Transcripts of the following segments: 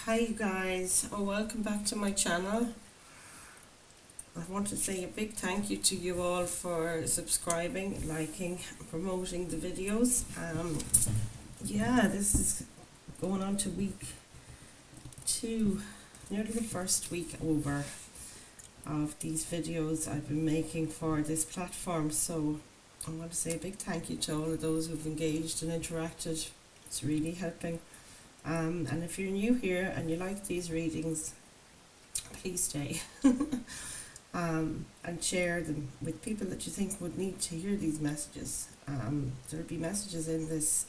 Hi guys, welcome back to my channel. I want to say a big thank you to you all for subscribing, liking, promoting the videos. This is going on to week 2, nearly the first week over of these videos I've been making for this platform. So I want to say a big thank you to all of those who've engaged and interacted. It's really helping. And if you're new here and you like these readings, please stay and share them with people that you think would need to hear these messages. There'll be messages in this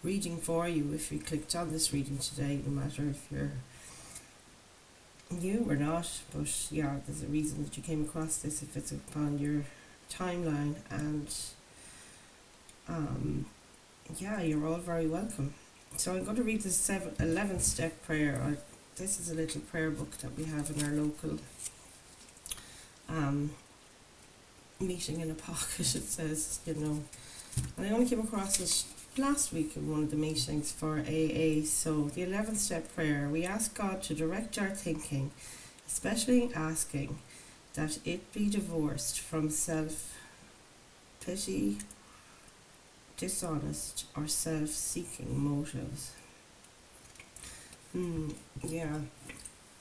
reading for you if you clicked on this reading today, no matter if you're new or not. But yeah, there's a reason that you came across this if it's upon your timeline, and you're all very welcome. So I'm going to read the 11th step prayer. This is a little prayer book that we have in our local meeting in a pocket, it says, And I only came across it last week in one of the meetings for AA. So the 11th step prayer, we ask God to direct our thinking, especially asking that it be divorced from self-pity, dishonest or self-seeking motives.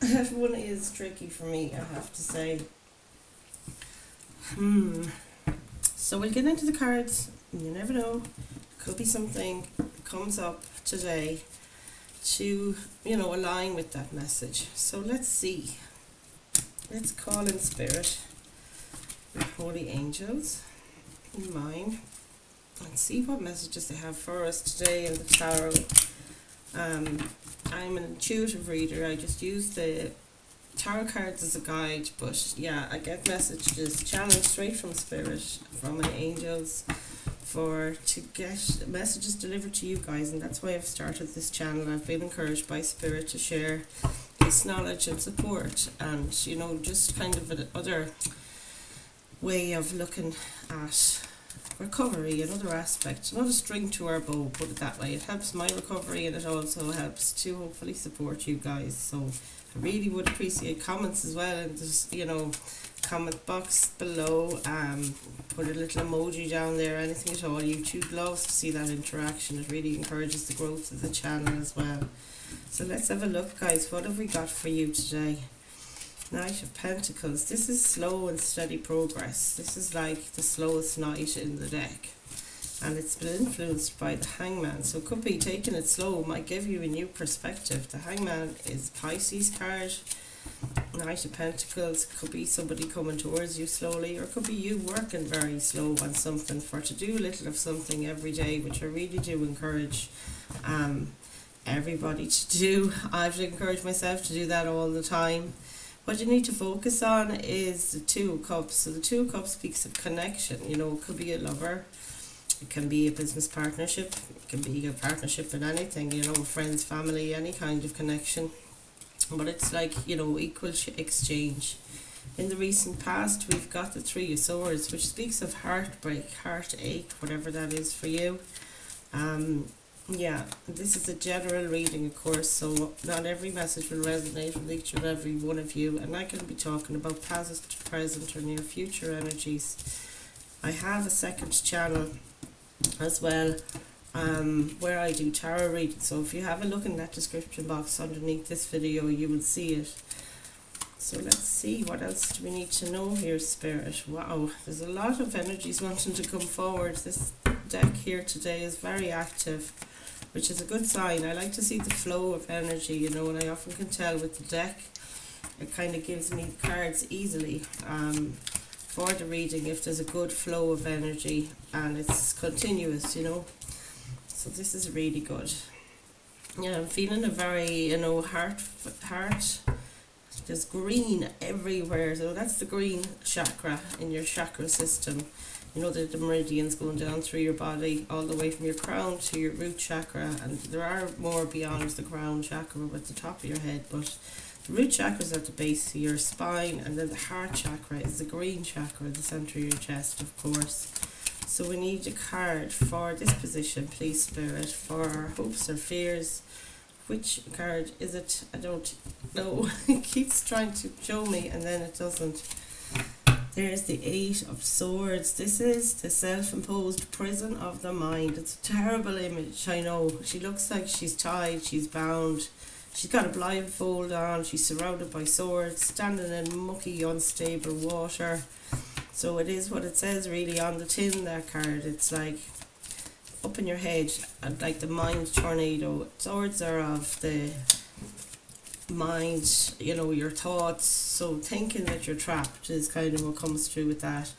That one is tricky for me, I have to say. So we'll get into the cards. You never know, could be something comes up today to align with that message. So let's see, let's call in spirit the holy angels in mind. Let's see what messages they have for us today in the tarot. I'm an intuitive reader. I just use the tarot cards as a guide, but yeah, I get messages channeled straight from spirit, from my angels, to get messages delivered to you guys, and that's why I've started this channel. I've been encouraged by spirit to share this knowledge and support, and just kind of another way of looking at recovery, another aspect, another string to our bow, put it that way. It helps my recovery, and it also helps to hopefully support you guys. So I really would appreciate comments as well, and just comment box below. Put a little emoji down there, anything at all. YouTube loves to see that interaction. It really encourages the growth of the channel as well. So let's have a look, guys. What have we got for you today? Knight of Pentacles. This is slow and steady progress. This is like the slowest knight in the deck, and it's been influenced by the Hangman. So it could be taking it slow might give you a new perspective. The Hangman is Pisces card. Knight of Pentacles could be somebody coming towards you slowly, or it could be you working very slow on something to do a little of something every day, which I really do encourage everybody to do. I've encouraged myself to do that all the time. What you need to focus on is the Two of Cups. So the Two of Cups speaks of connection. It could be a lover, it can be a business partnership, it can be a partnership in anything, friends, family, any kind of connection. But it's like, equal exchange. In the recent past, we've got the Three of Swords, which speaks of heartbreak, heartache, whatever that is for you. This is a general reading, of course, so not every message will resonate with each and every one of you, and I can be talking about past, present or near future energies. I have a second channel as well, where I do tarot readings, so if you have a look in that description box underneath this video, you will see it. So let's see, what else do we need to know here, Spirit? Wow, there's a lot of energies wanting to come forward. This deck here today is very active, which is a good sign. I like to see the flow of energy, and I often can tell with the deck. It kind of gives me cards easily for the reading if there's a good flow of energy and it's continuous, So this is really good. Yeah, I'm feeling a very, heart. There's green everywhere, so that's the green chakra in your chakra system. The meridians going down through your body, all the way from your crown to your root chakra, and there are more beyond the crown chakra at the top of your head, but the root chakra is at the base of your spine, and then the heart chakra is the green chakra at the center of your chest, of course. So we need a card for this position, please, Spirit, for our hopes or fears, which card is it? I don't know. It keeps trying to show me and then it doesn't. There's the Eight of Swords. This is the self-imposed prison of the mind. It's a terrible image, I know. She looks like she's tied, she's bound. She's got a blindfold on, she's surrounded by swords, standing in mucky, unstable water. So it is what it says really on the tin, that card. It's like up in your head, and like the mind tornado. Swords are of the mind, you know, your thoughts. So thinking that you're trapped is kind of what comes through with that.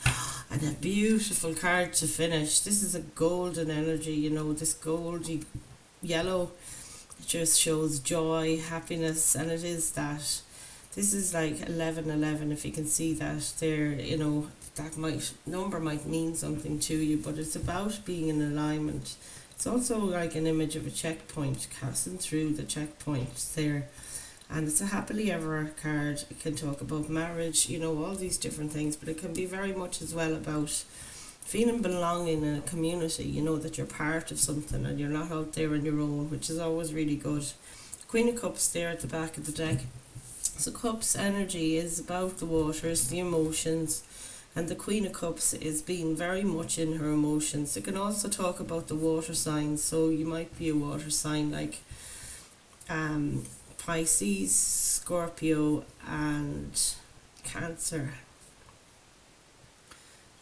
And a beautiful card to finish. This is a golden energy, you know, this goldy yellow. It just shows joy, happiness, and it is that. This is like 1111, if you can see that there, you know, that number might mean something to you, but it's about being in alignment. It's also like an image of a checkpoint, passing through the checkpoint there. And it's a happily ever card. It can talk about marriage, you know, all these different things, but it can be very much as well about feeling belonging in a community, you know, that you're part of something and you're not out there on your own, which is always really good. Queen of Cups there at the back of the deck. So Cups energy is about the waters, the emotions, and the Queen of Cups is being very much in her emotions. It can also talk about the water signs, so you might be a water sign like Pisces, Scorpio and Cancer.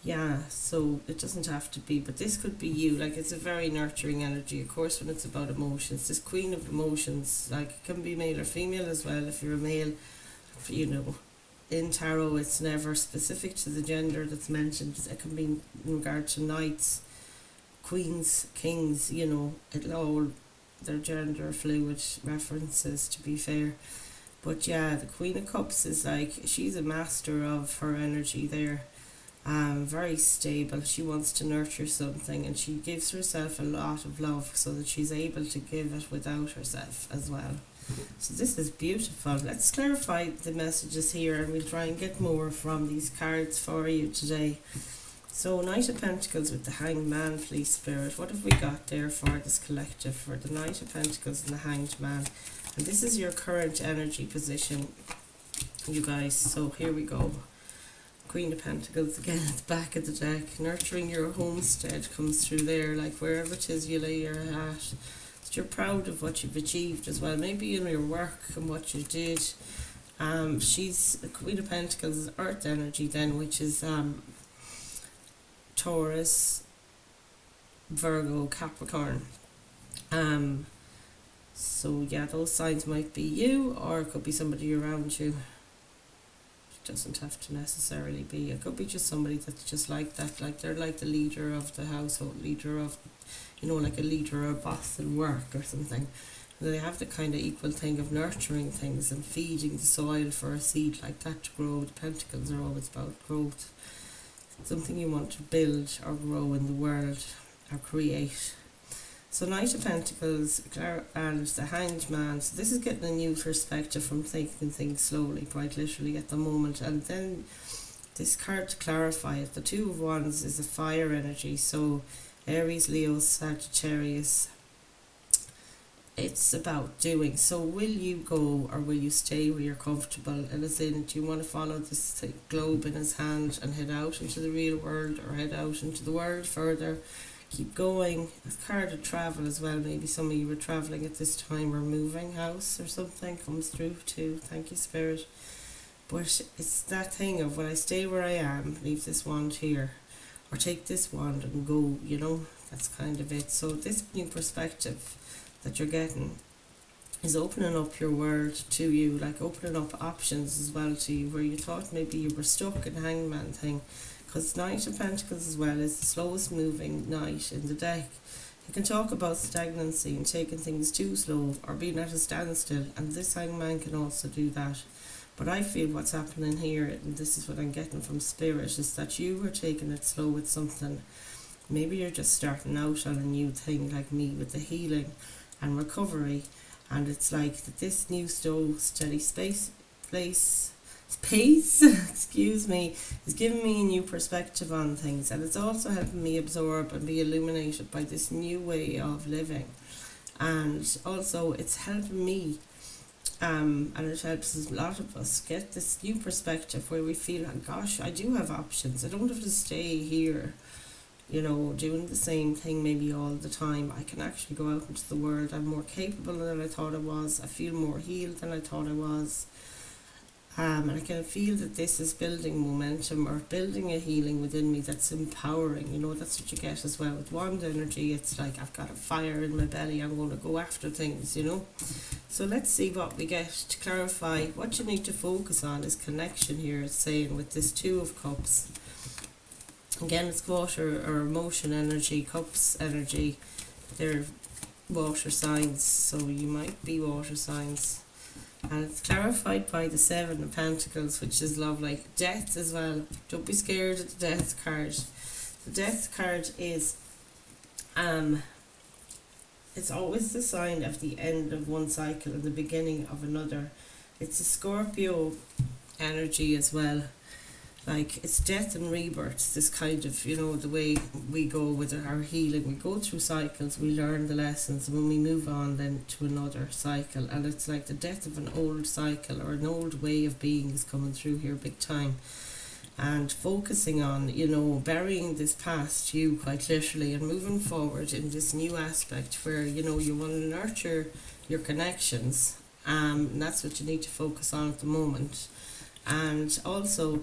Yeah, so it doesn't have to be, but this could be you. Like, it's a very nurturing energy, of course, when it's about emotions. This Queen of Emotions, like, it can be male or female as well. If you're a male, you know, in tarot it's never specific to the gender that's mentioned. It can be in regard to knights, queens, kings, you know, it'll all, they're gender fluid references, to be fair. But yeah, the Queen of Cups is like, she's a master of her energy there. Very stable. She wants to nurture something and she gives herself a lot of love so that she's able to give it without herself as well. So this is beautiful. Let's clarify the messages here and we'll try and get more from these cards for you today. So Knight of Pentacles with the Hanged Man, please Spirit. What have we got there for this collective, for the Knight of Pentacles and the Hanged Man? And this is your current energy position, you guys. So here we go. Queen of Pentacles again at the back of the deck. Nurturing your homestead comes through there, like wherever it is you lay your hat. That you're proud of what you've achieved as well, maybe in your work and what you did. She's the Queen of Pentacles, earth energy then, which is Taurus, Virgo, Capricorn. So yeah, those signs might be you, or it could be somebody around you. Doesn't have to necessarily be. It could be just somebody that's just like that, like they're like the leader of the household, leader of, you know, like a leader or a boss in work or something. And they have the kind of equal thing of nurturing things and feeding the soil for a seed like that to grow. The Pentacles are always about growth, something you want to build or grow in the world or create. So Knight of Pentacles and the Hanged Man. So this is getting a new perspective from thinking things slowly, quite literally at the moment. And then this card to clarify it. The Two of Wands is a fire energy. So Aries, Leo, Sagittarius. It's about doing. So will you go or will you stay where you're comfortable? And as in, do you want to follow this globe in his hand and head out into the real world, or head out into the world further? Keep going. A card of travel as well. Maybe some of you were travelling at this time or moving house or something comes through too. Thank you, Spirit. But it's that thing of, when I stay where I am, leave this wand here, or take this wand and go, you know, that's kind of it. So this new perspective that you're getting is opening up your world to you, like opening up options as well to you, where you thought maybe you were stuck in Hangman thing. Because Knight of Pentacles as well is the slowest moving knight in the deck. You can talk about stagnancy and taking things too slow or being at a standstill, and this Hangman can also do that. But I feel what's happening here, and this is what I'm getting from Spirit, is that you are taking it slow with something. Maybe you're just starting out on a new thing like me with the healing and recovery, and it's like that this new slow steady space excuse me, is giving me a new perspective on things, and it's also helping me absorb and be illuminated by this new way of living. And also it's helping me, and it helps a lot of us get this new perspective where we feel like, gosh, I do have options. I don't have to stay here, doing the same thing maybe all the time. I can actually go out into the world. I'm more capable than I thought I was. I feel more healed than I thought I was. And I can feel that this is building momentum or building a healing within me that's empowering. That's what you get as well with wand energy. It's like I've got a fire in my belly. I'm going to go after things, So let's see what we get to clarify. What you need to focus on is connection here. It's saying with this Two of Cups. Again, it's water or emotion energy, cups energy. They're water signs, so you might be water signs. And it's clarified by the Seven of Pentacles, which is lovely. Death as well. Don't be scared of the Death card. The Death card is, it's always the sign of the end of one cycle and the beginning of another. It's a Scorpio energy as well. Like, it's death and rebirth, this kind of, the way we go with our healing. We go through cycles, we learn the lessons, and when we move on then to another cycle. And it's like the death of an old cycle or an old way of being is coming through here big time. And focusing on, burying this past you quite literally and moving forward in this new aspect where, you want to nurture your connections. And that's what you need to focus on at the moment. And also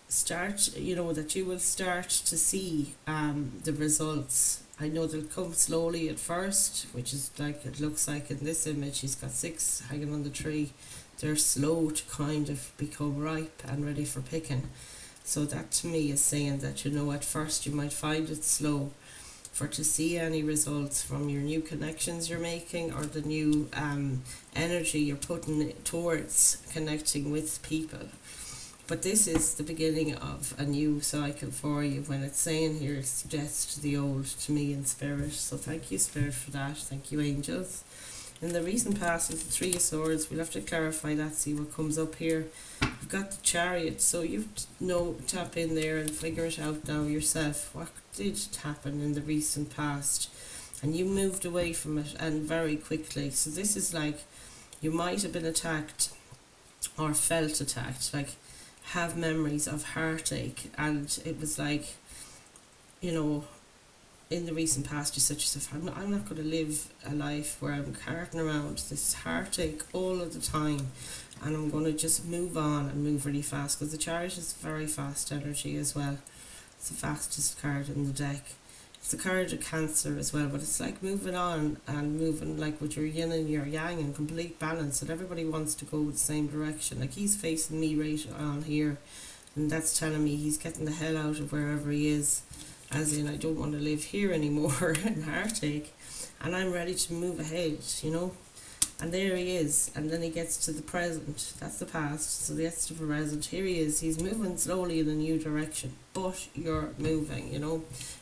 start, that you will start to see the results. I know they'll come slowly at first, which is like it looks like in this image. He's got 6 hanging on the tree. They're slow to kind of become ripe and ready for picking. So that to me is saying that, at first you might find it slow for to see any results from your new connections you're making or the new energy you're putting towards connecting with people. But this is the beginning of a new cycle for you. When it's saying here, it's death to the old, to me in spirit. So thank you, Spirit, for that. Thank you, angels. In the recent past with the Three of Swords, we'll have to clarify that, see what comes up here. You've got the Chariot, so you tap in there and figure it out now yourself. What did happen in the recent past? And you moved away from it, and very quickly. So this is like, you might have been attacked or felt attacked, like have memories of heartache, and it was like, in the recent past you said to yourself, I'm not going to live a life where I'm carting around this heartache all of the time, and I'm going to just move on and move really fast, because the Chariot is very fast energy as well. It's the fastest card in the deck. It's the card of Cancer as well, but it's like moving on and moving like with your yin and your yang in complete balance, and everybody wants to go the same direction. Like, he's facing me right on here, and that's telling me he's getting the hell out of wherever he is, as in, I don't want to live here anymore in heartache, and I'm ready to move ahead, And there he is, and then he gets to the present. That's the past, so that's the present. Here he is, he's moving slowly in a new direction, but you're moving,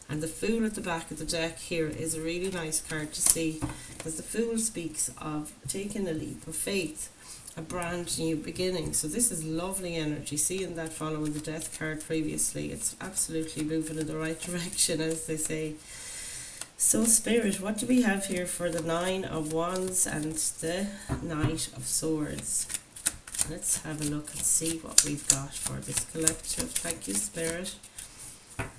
And the Fool at the back of the deck here is a really nice card to see, because the Fool speaks of taking a leap of faith, a brand new beginning. So this is lovely energy. Seeing that following the Death card previously, it's absolutely moving in the right direction, as they say. So Spirit, what do we have here for the Nine of Wands and the Knight of Swords? Let's have a look and see what we've got for this collective. Thank you, Spirit.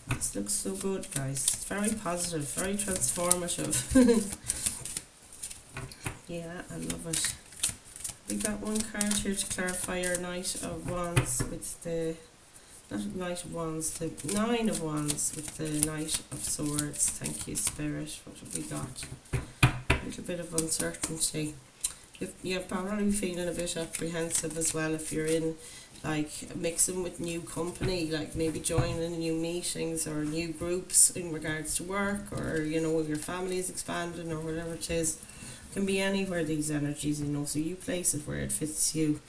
This looks so good, guys. It's very positive, very transformative. Yeah, I love it. We got one card here to clarify our Knight of Wands with the... Not Knight of Wands, the Nine of Wands with the Knight of Swords. Thank you, Spirit. What have we got? A little bit of uncertainty. You're probably feeling a bit apprehensive as well if you're in, like, mixing with new company, like maybe joining new meetings or new groups in regards to work, or, your family is expanding or whatever it is. It can be anywhere, these energies, so you place it where it fits you.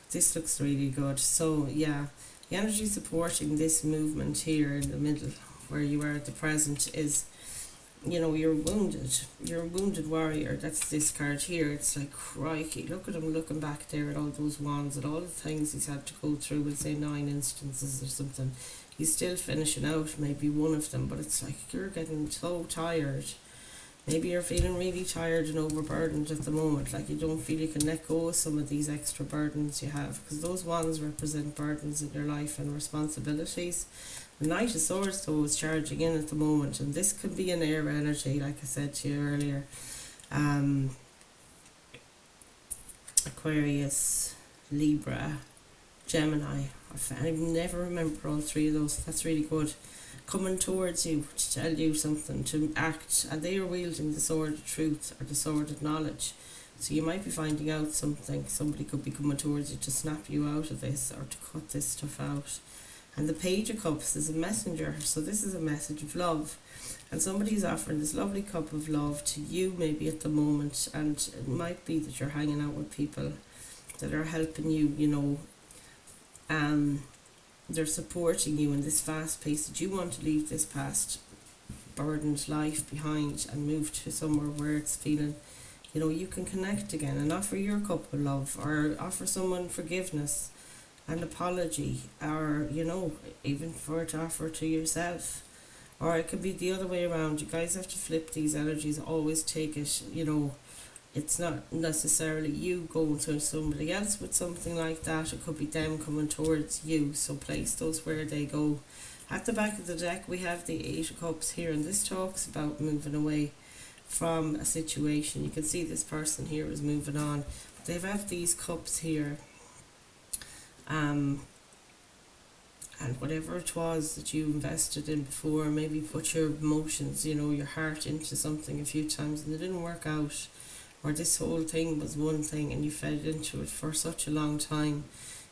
But this looks really good. So, yeah. The energy supporting this movement here in the middle, where you are at the present, is, you're wounded. You're a wounded warrior. That's this card here. It's like, crikey, look at him looking back there at all those wands and all the things he's had to go through. We'll say 9 instances or something. He's still finishing out maybe one of them, but it's like you're getting so tired. Maybe you're feeling really tired and overburdened at the moment, like you don't feel you can let go of some of these extra burdens you have, because those ones represent burdens in your life and responsibilities. The Knight of Swords, though, is charging in at the moment, and this could be an air energy, like I said to you earlier. Aquarius, Libra, Gemini. I never remember all three of those. That's really good. Coming towards you to tell you something, to act, and they are wielding the sword of truth or the sword of knowledge. So you might be finding out something. Somebody could be coming towards you to snap you out of this or to cut this stuff out. And the Page of Cups is a messenger, so this is a message of love. And somebody's offering this lovely cup of love to you maybe at the moment, and it might be that you're hanging out with people that are helping you, you know, they're supporting you in this fast pace, that you want to leave this past burdened life behind and move to somewhere where it's feeling, you know, you can connect again and offer your cup of love, or offer someone forgiveness, an apology, or, you know, even for to offer to yourself. Or it could be the other way around. You guys have to flip these energies. Always take it, you know, it's not necessarily you going to somebody else with something like that. It could be them coming towards you. So place those where they go. At the back of the deck, we have the Eight of Cups here, and this talks about moving away from a situation. You can see this person here is moving on. They have these cups here. And whatever it was that you invested in before, maybe put your emotions, you know, your heart into something a few times and it didn't work out, or this whole thing was one thing and you fed into it for such a long time.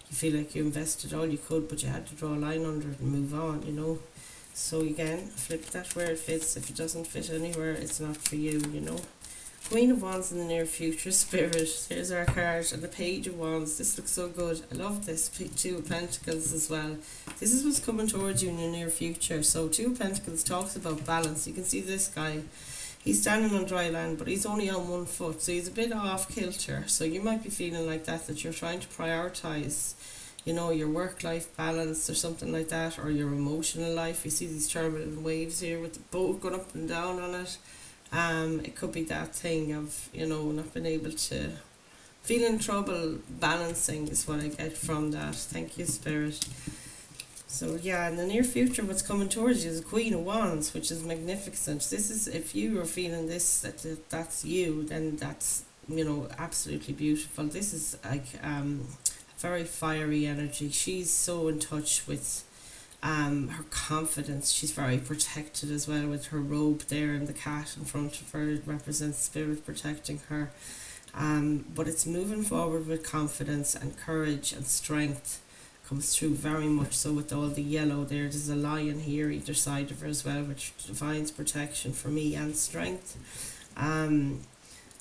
You feel like you invested all you could, but you had to draw a line under it and move on, you know. So again, flip that where it fits. If it doesn't fit anywhere, it's not for you, you know. Queen of Wands in the near future, Spirit. Here's our card, and the Page of Wands. This looks so good. I love this. Two of Pentacles as well. This is what's coming towards you in the near future. So Two of Pentacles talks about balance. You can see this guy. He's standing on dry land, but he's only on one foot, so he's a bit off kilter. So you might be feeling like that you're trying to prioritise, you know, your work-life balance or something like that, or your emotional life. You see these turbulent waves here with the boat going up and down on it. It could be that thing of, you know, not being able to, feeling trouble balancing is what I get from that. Thank you, Spirit. So yeah, in the near future, what's coming towards you is the Queen of Wands, which is magnificent. This is, if you are feeling this, that's you, then that's, you know, absolutely beautiful. This is like very fiery energy. She's so in touch with her confidence. She's very protected as well with her robe there, and the cat in front of her represents spirit protecting her. But it's moving forward with confidence and courage and strength. Comes through very much so with all the yellow there. There's a lion here either side of her as well, which defines protection for me and strength. And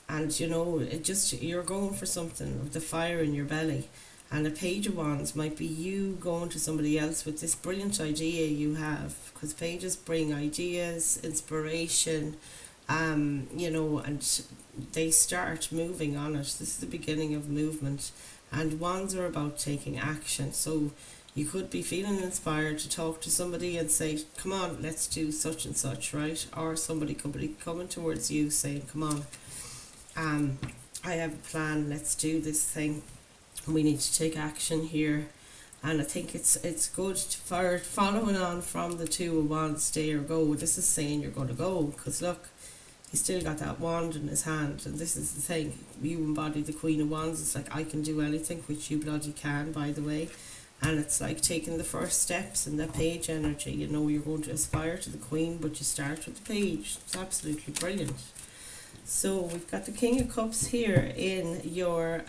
you know, it just, you're going for something with the fire in your belly. And a Page of Wands might be you going to somebody else with this brilliant idea you have, because pages bring ideas, inspiration, you know, and they start moving on it. This is the beginning of movement, and wands are about taking action. So you could be feeling inspired to talk to somebody and say, come on, let's do such and such, right? Or somebody could be coming towards you saying, come on, I have a plan, let's do this thing. We need to take action here. And I think it's good for following on from the Two of Wands, stay or go. This is saying you're going to go, because look, he's still got that wand in his hand, and this is the thing, you embody the Queen of Wands. It's like, I can do anything, which you bloody can, by the way. And it's like taking the first steps in that Page energy. You know, you're going to aspire to the Queen, but you start with the Page. It's absolutely brilliant. So we've got the King of Cups here in your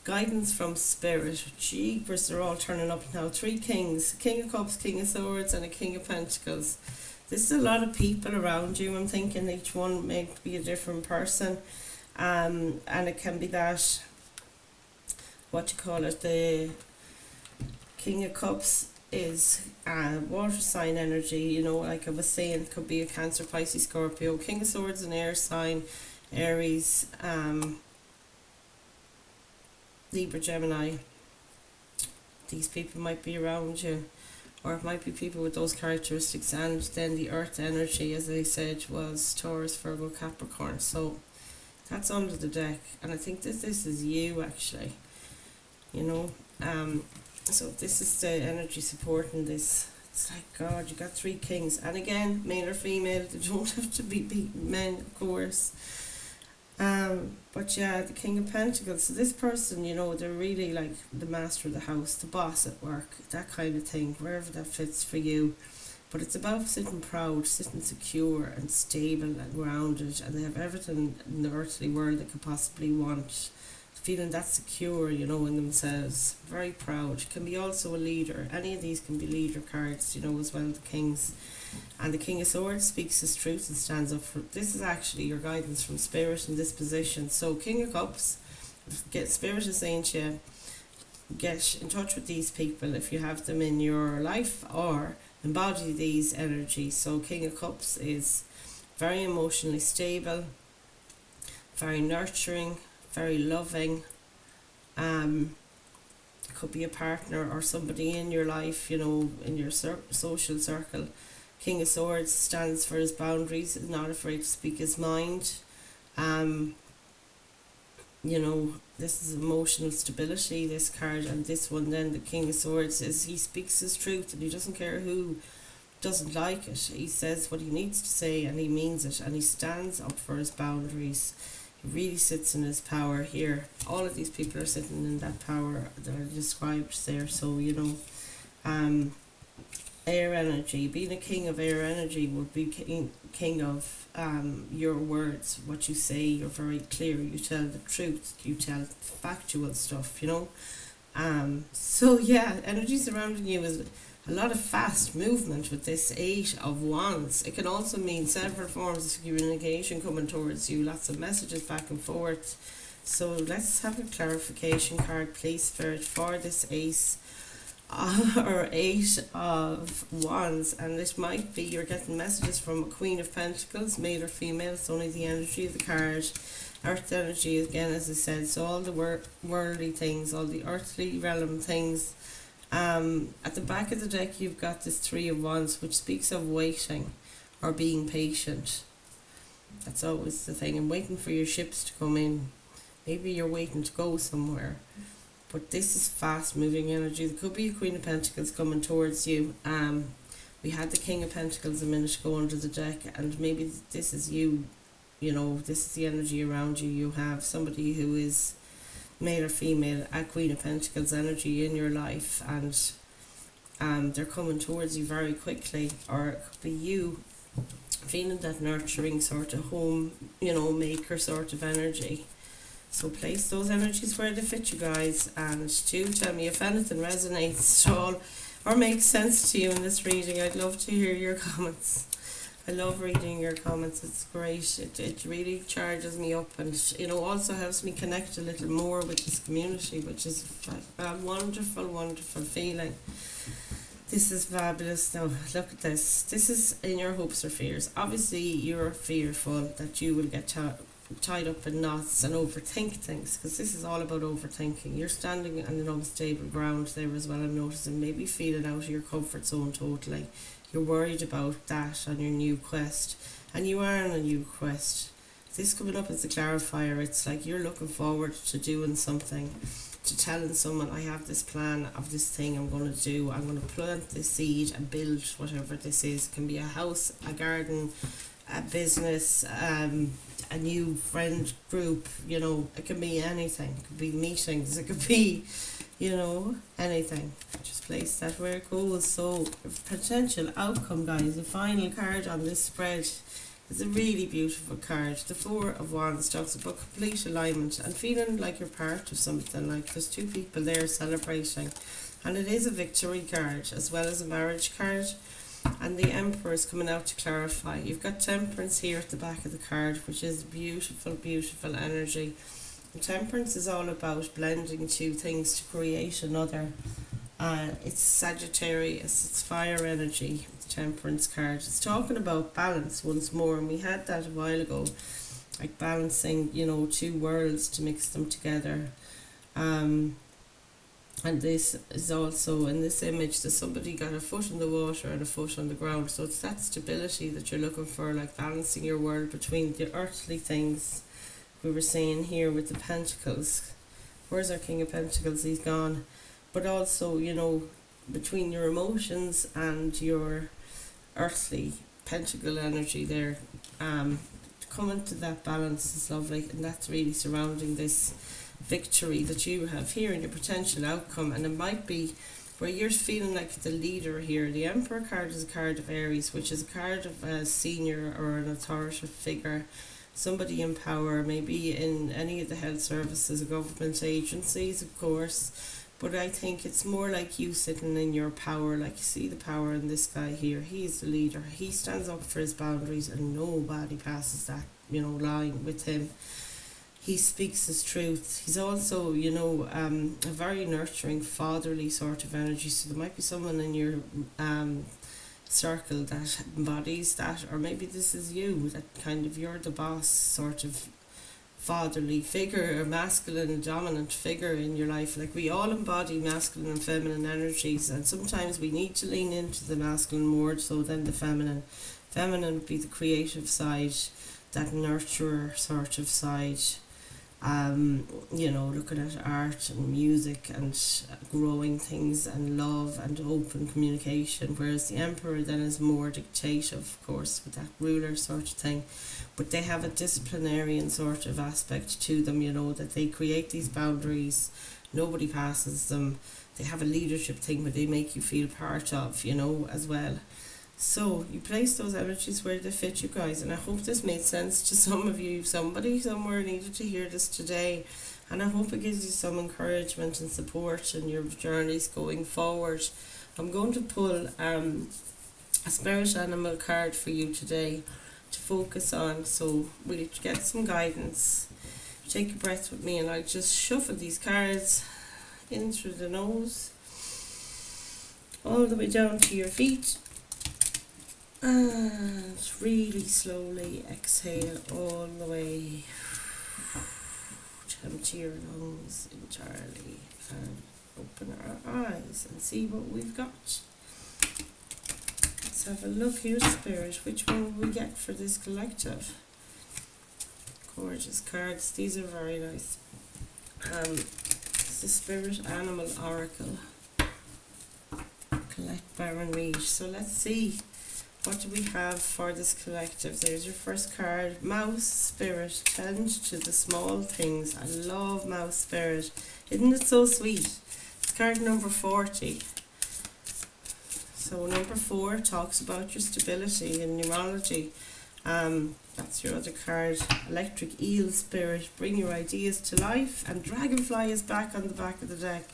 guidance from Spirit. Jeepers, they're all turning up now. Three kings, King of Cups, King of Swords, and a King of Pentacles. This is a lot of people around you. I'm thinking each one may be a different person. And it can be that, what you call it, the King of Cups is water sign energy, you know, like I was saying, it could be a Cancer, Pisces, Scorpio. King of Swords, an air sign, Aries, Libra, Gemini. These people might be around you. or it might be people with those characteristics. And then the earth energy, as I said, was Taurus, Virgo, Capricorn. So that's under the deck, and I think that this is you actually, you know. So this is the energy supporting this. It's like, God, you got three kings, and again, male or female, they don't have to be men, of course. But yeah, the King of Pentacles. So this person, you know, they're really like the master of the house, the boss at work, that kind of thing, wherever that fits for you. But it's about sitting proud, sitting secure and stable and grounded, and they have everything in the earthly world they could possibly want. Feeling that secure, you know, in themselves. Very proud. Can be also a leader. Any of these can be leader cards, you know, as well, the kings. And the King of Swords speaks his truth and stands up for. This is actually your guidance from Spirit in this position. So King of Cups, Spirit is saying to you, get in touch with these people if you have them in your life, or embody these energies. So King of Cups is very emotionally stable, very nurturing, very loving. Could be a partner or somebody in your life, you know, in your social circle. King of Swords stands for his boundaries, is not afraid to speak his mind. You know, this is emotional stability, this card. And this one then, the King of Swords, is he speaks his truth, and he doesn't care who doesn't like it. He says what he needs to say, and he means it, and he stands up for his boundaries. He really sits in his power here. All of these people are sitting in that power that are described there. So, you know, air energy, being a king of air energy would be king of your words, what you say. You're very clear, you tell the truth, you tell factual stuff, you know. So yeah, energy surrounding you is a lot of fast movement with this 8 of Wands. It can also mean several forms of communication coming towards you, lots of messages back and forth. So let's have a clarification card, please, Spirit, for this ace or 8 of Wands. And it might be you're getting messages from a Queen of Pentacles, male or female. It's only the energy of the card. Earth energy, again, as I said, so all the worldly things, all the earthly realm things. At the back of the deck, you've got this 3 of Wands, which speaks of waiting or being patient. That's always the thing, and waiting for your ships to come in. Maybe you're waiting to go somewhere, but this is fast moving energy. There could be a Queen of Pentacles coming towards you. We had the King of Pentacles a minute ago under the deck, and maybe this is you, you know, this is the energy around you. You have somebody who is male or female, a Queen of Pentacles energy in your life, and they're coming towards you very quickly. Or it could be you feeling that nurturing sort of home, you know, maker sort of energy. So place those energies where they fit you guys, and do tell me if anything resonates at all or makes sense to you in this reading. I'd love to hear your comments. I love reading your comments. It's great. It really charges me up, and, you know, also helps me connect a little more with this community, which is a wonderful, wonderful feeling. This is fabulous. Now, look at this. This is in your hopes or fears. Obviously, you're fearful that you will get tied up in knots and overthink things, because this is all about overthinking. You're standing on an unstable ground there as well, I'm noticing. Maybe feeling out of your comfort zone totally. You're worried about that on your new quest, and you are on a new quest. This coming up as a clarifier, it's like you're looking forward to doing something, to telling someone, I have this plan of this thing I'm going to do. I'm going to plant this seed and build whatever this is. It can be a house, a garden, a business, a new friend group, you know. It can be anything. It could be meetings, it could be, you know, anything. Just place that where it goes. So potential outcome, guys. The final card on this spread is a really beautiful card. The 4 of Wands talks about complete alignment and feeling like you're part of something, like there's 2 people there celebrating. And it is a victory card as well as a marriage card. And the Emperor is coming out to clarify. You've got Temperance here at the back of the card, which is beautiful, beautiful energy. And Temperance is all about blending 2 things to create another. It's Sagittarius, it's fire energy, the Temperance card. It's talking about balance once more, and we had that a while ago, like balancing, you know, 2 worlds to mix them together. And this is also in this image that somebody got a foot in the water and a foot on the ground. So it's that stability that you're looking for, like balancing your world between the earthly things we were seeing here with the pentacles. Where's our King of Pentacles? He's gone. But also, you know, between your emotions and your earthly pentacle energy there, coming to that balance is lovely, and that's really surrounding this victory that you have here in your potential outcome. And it might be where you're feeling like the leader here. The Emperor card is a card of Aries, which is a card of a senior or an authoritative figure, somebody in power, maybe in any of the health services or government agencies, of course. But I think it's more like you sitting in your power, like you see the power in this guy here. He's the leader. He stands up for his boundaries and nobody passes that, you know, line with him. He speaks his truth. He's also, you know, a very nurturing, fatherly sort of energy. So there might be someone in your circle that embodies that, or maybe this is you, that kind of you're the boss sort of fatherly figure, or masculine dominant figure in your life. Like we all embody masculine and feminine energies, and sometimes we need to lean into the masculine more so than the feminine. Feminine would be the creative side, that nurturer sort of side. You know, looking at art and music and growing things and love and open communication, whereas the Emperor then is more dictative, of course, with that ruler sort of thing. But they have a disciplinarian sort of aspect to them, you know, that they create these boundaries, nobody passes them. They have a leadership thing where they make you feel part of, you know, as well. So you place those energies where they fit, you guys, and I hope this made sense to some of you. Somebody somewhere needed to hear this today, and I hope it gives you some encouragement and support in your journeys going forward. I'm going to pull a spirit animal card for you today to focus on, so we'll get some guidance. Take a breath with me and I'll just shuffle these cards in through the nose all the way down to your feet. And really slowly exhale all the way to empty your lungs entirely, and open our eyes and see what we've got. Let's have a look here, Spirit. Which one will we get for this collective? Gorgeous cards. These are very nice. It's the Spirit Animal Oracle. Collect Baron Reed. So let's see. What do we have for this collective? There's your first card. Mouse Spirit. Tend to the small things. I love Mouse Spirit. Isn't it so sweet? It's card number 40. So number 4 talks about your stability and numerology. That's your other card. Electric Eel Spirit. Bring your ideas to life. And Dragonfly is back on the back of the deck.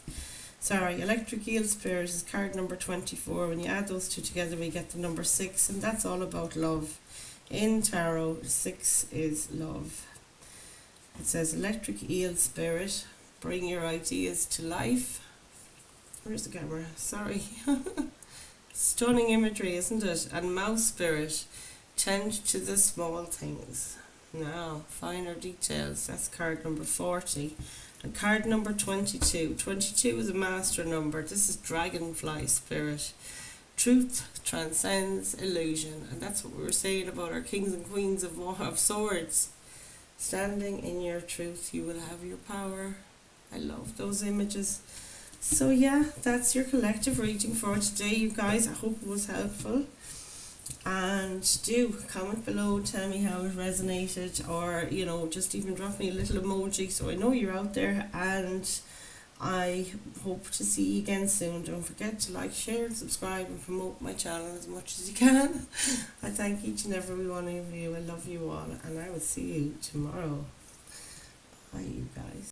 Sorry, Electric Eel Spirit is card number 24. When you add those two together, we get the number 6, and that's all about love. In tarot, 6 is love. It says Electric Eel Spirit, bring your ideas to life. Where's the camera? Sorry. Stunning imagery, isn't it? And Mouse Spirit, tend to the small things. Now, finer details. That's card number 40. And card number 22. 22 is a master number. This is Dragonfly Spirit. Truth transcends illusion. And that's what we were saying about our kings and queens of swords. Standing in your truth, you will have your power. I love those images. So yeah, that's your collective reading for today, you guys. I hope it was helpful. And do comment below, tell me how it resonated, or you know, just even drop me a little emoji so I know you're out there. And I hope to see you again soon. Don't forget to like, share and subscribe and promote my channel as much as you can. I thank each and every one of you. I love you all, and I will see you tomorrow. Bye, you guys.